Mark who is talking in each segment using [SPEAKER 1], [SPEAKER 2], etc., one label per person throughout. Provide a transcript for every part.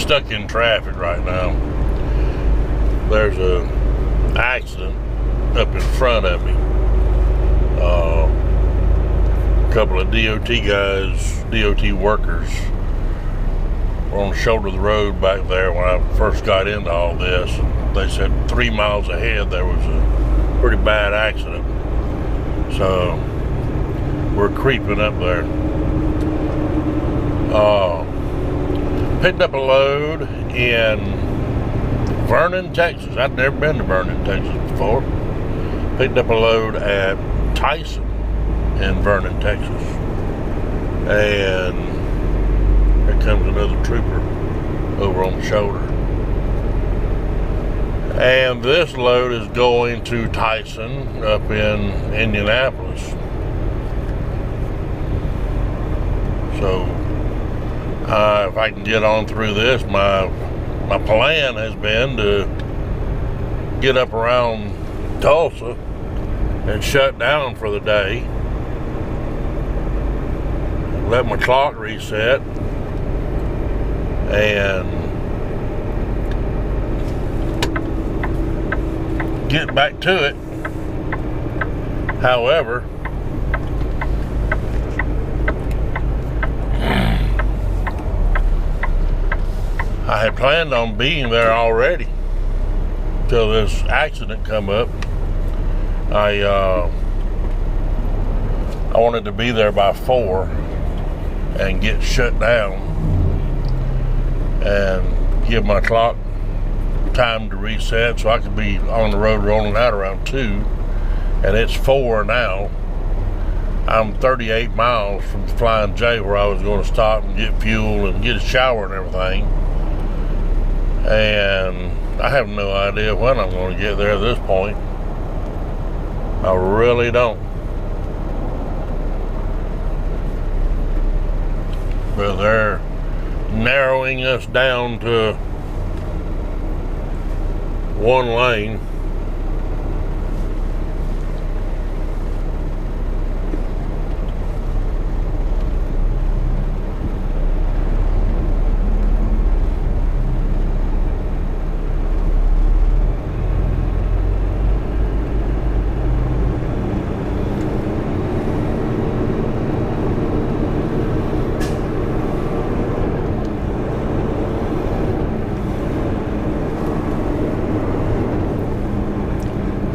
[SPEAKER 1] stuck in traffic right now. There's a accident up in front of me. A couple of DOT guys, DOT workers, were on the shoulder of the road back there when I first got into all this. They said 3 miles ahead there was a pretty bad accident. So we're creeping up there. Picked up a load in Vernon, Texas. I'd never been to Vernon, Texas before. Picked up a load at Tyson in Vernon, Texas. And here comes another trooper over on the shoulder. And this load is going to Tyson up in Indianapolis. So if I can get on through this, my plan has been to get up around Tulsa and shut down for the day. Let my clock reset and get back to it. However, I had planned on being there already till this accident come up. I wanted to be there by 4 and get shut down and give my clock time to reset so I could be on the road rolling out around 2, and it's 4 now. I'm 38 miles from Flying J where I was going to stop and get fuel and get a shower and everything, and I have no idea when I'm going to get there at this point. I really don't. But they're narrowing us down to 1 lane.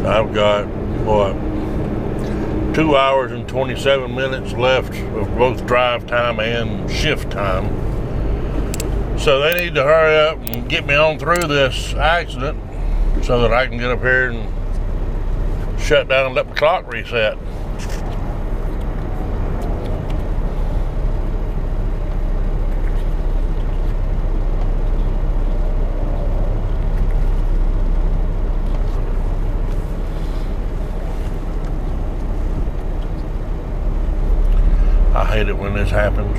[SPEAKER 1] I've got, 2 hours and 27 minutes left of both drive time and shift time. So they need to hurry up and get me on through this accident so that I can get up here and shut down and let my clock reset. I hate it when this happens.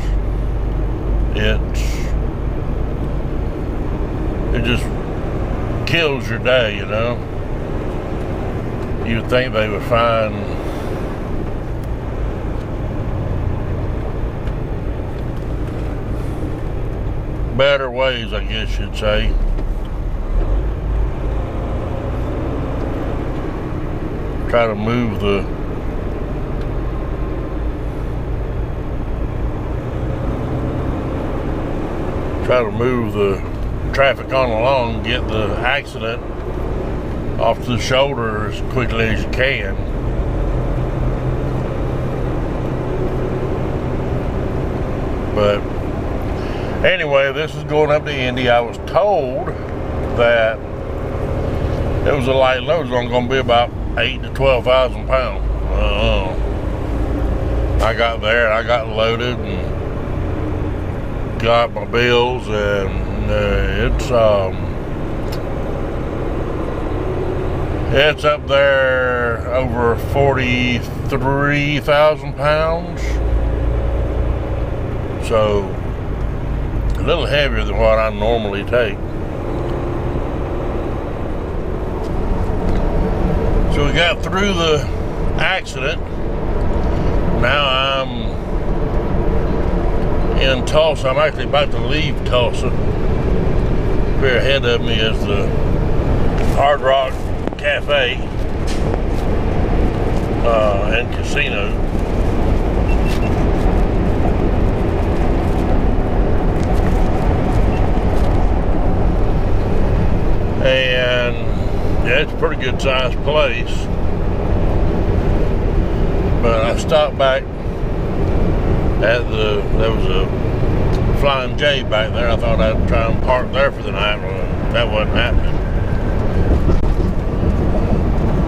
[SPEAKER 1] It just kills your day, you know. You'd think they would find better ways, I guess you'd say. Try to move the traffic on along, get the accident off to the shoulder as quickly as you can. But anyway, this is going up to Indy. I was told that it was a light load. It was only going to be about 8,000 to 12,000 pounds. I got there and I got loaded and got my bills, and it's up there over 43,000 pounds. So a little heavier than what I normally take. So we got through the accident. Now I'm in Tulsa. I'm actually about to leave Tulsa here ahead of me is the Hard Rock Cafe and Casino. And yeah, it's a pretty good sized place. But I stopped back at there was a Flying J back there. I thought I'd try and park there for the night. Well, that wasn't happening.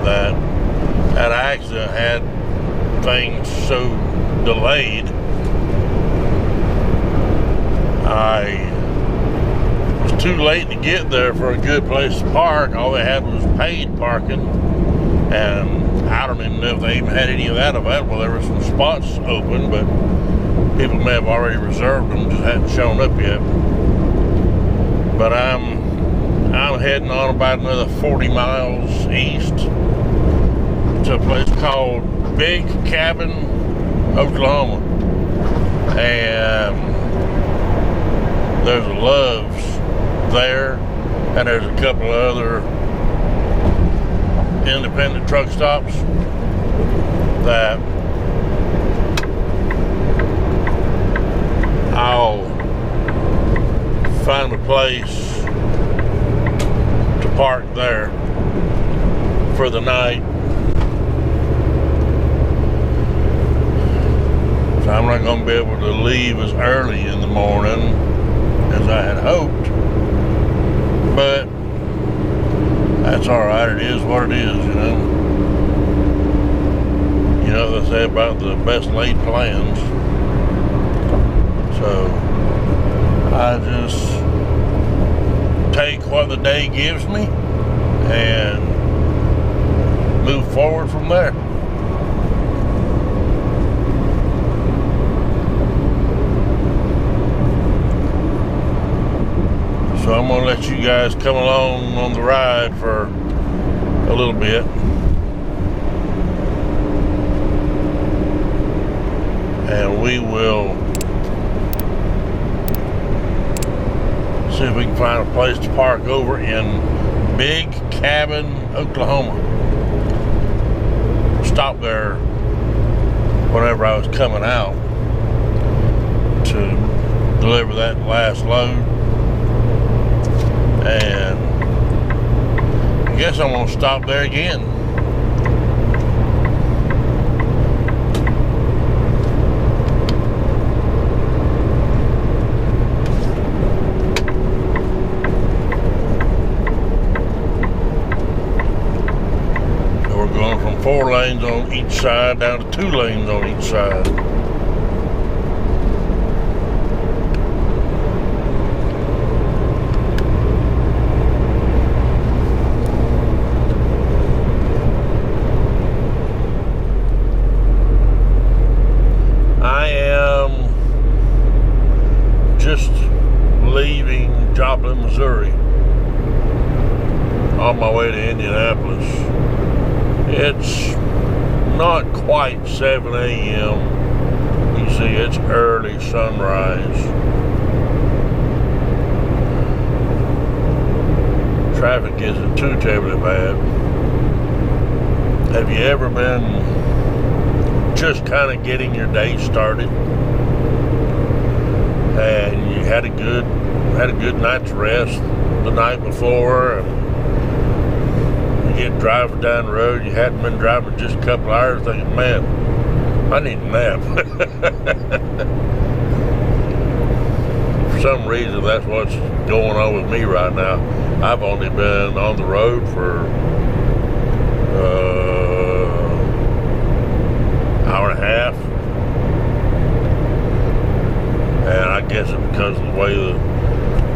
[SPEAKER 1] That accident had things so delayed. I was too late to get there for a good place to park. All they had was paid parking, and I don't even know if they even had any of that available. There were some spots open, but people may have already reserved them, just hadn't shown up yet. But I'm heading on about another 40 miles east to a place called Big Cabin, Oklahoma. And there's a Love's there, and there's a couple of other independent truck stops that I'll find a place to park there for the night. So I'm not going to be able to leave as early in the morning as I had hoped, but that's all right. It is what it is, you know. You know what they say about the best laid plans. So I just take what the day gives me and move forward from there. So I'm gonna let you guys come along on the ride for a little bit. And we will see if we can find a place to park over in Big Cabin, Oklahoma. Stop there whenever I was coming out to deliver that last load. And I guess I'm gonna stop there again. So we're going from 4 lanes on each side down to 2 lanes on each side. Just leaving Joplin, Missouri, on my way to Indianapolis. It's not quite 7 a.m. You see, it's early sunrise. Traffic isn't too terribly bad. Have you ever been just kind of getting your day started, and you had a good night's rest the night before, and you get driving down the road, you hadn't been driving just a couple hours, thinking, man, I need a nap. For some reason, that's what's going on with me right now. I've only been on the road for hour and a half. And I guess it's because of the way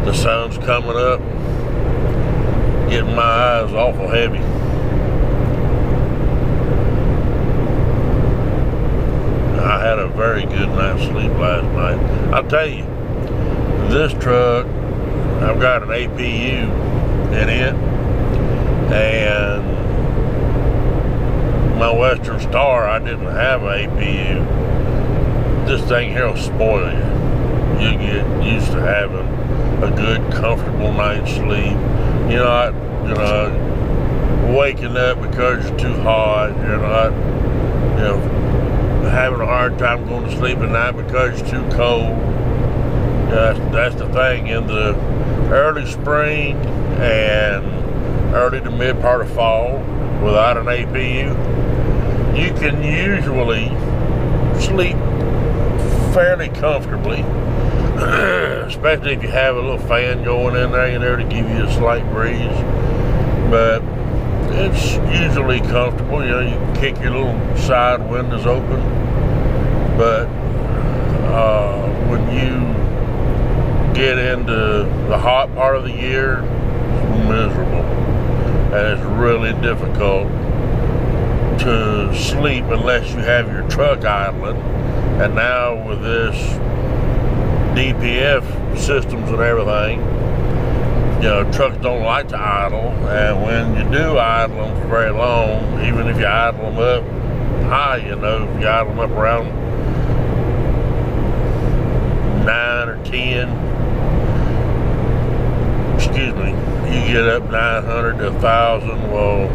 [SPEAKER 1] the sun's coming up, getting my eyes awful heavy. I had a very good night's sleep last night. I'll tell you, this truck, I've got an APU in it, and my Western Star, I didn't have an APU. This thing here will spoil you. you get used to having a good, comfortable night's sleep. You're not, waking up because you're too hot. You're not, having a hard time going to sleep at night because you're too cold. That's the thing. In the early spring and early to mid part of fall, without an APU, you can usually sleep fairly comfortably, especially if you have a little fan going in there, to give you a slight breeze. But it's usually comfortable. You can kick your little side windows open. But when you get into the hot part of the year, it's miserable. And it's really difficult to sleep unless you have your truck idling. And now with this DPF systems and everything, trucks don't like to idle. And when you do idle them for very long, even if you idle them up high, if you idle them up around 9 or 10, you get up 900 to 1,000. Well,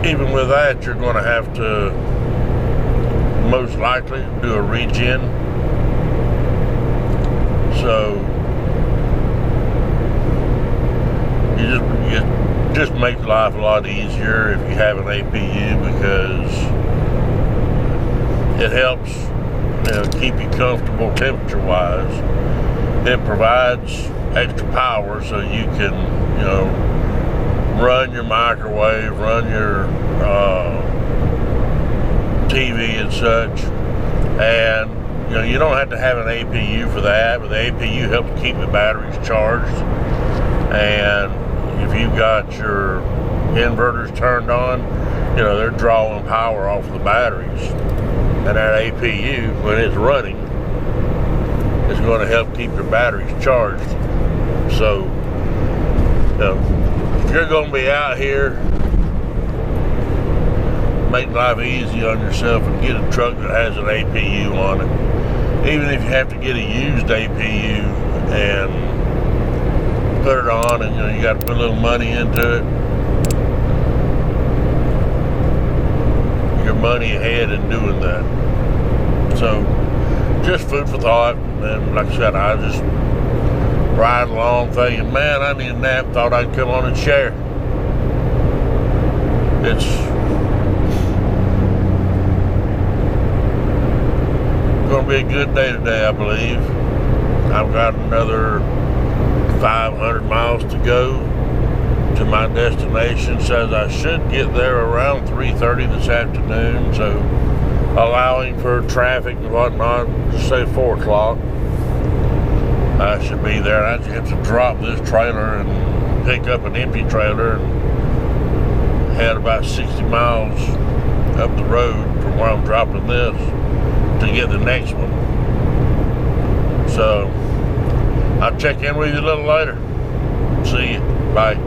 [SPEAKER 1] even with that, you're going to have to most likely do a regen. So you just make life a lot easier if you have an APU, because it helps keep you comfortable temperature-wise. It provides extra power so you can run your microwave, run your TV and such, and you don't have to have an APU for that, but the APU helps keep the batteries charged. And if you've got your inverters turned on, they're drawing power off the batteries, and that APU, when it's running, is going to help keep your batteries charged. So if you're going to be out here, make life easy on yourself and get a truck that has an APU on it. Even if you have to get a used APU and put it on, and you got to put a little money into it, you're money ahead in doing that. So just food for thought. And like I said, I just ride along thinking, man, I need a nap. Thought I'd come on and share. It's going to be a good day today, I believe. I've got another 500 miles to go to my destination. Says I should get there around 3:30 this afternoon, so allowing for traffic and whatnot, just say 4 o'clock, I should be there. I just have to drop this trailer and pick up an empty trailer and head about 60 miles up the road from where I'm dropping this to get the next one. So I'll check in with you a little later. See you. Bye.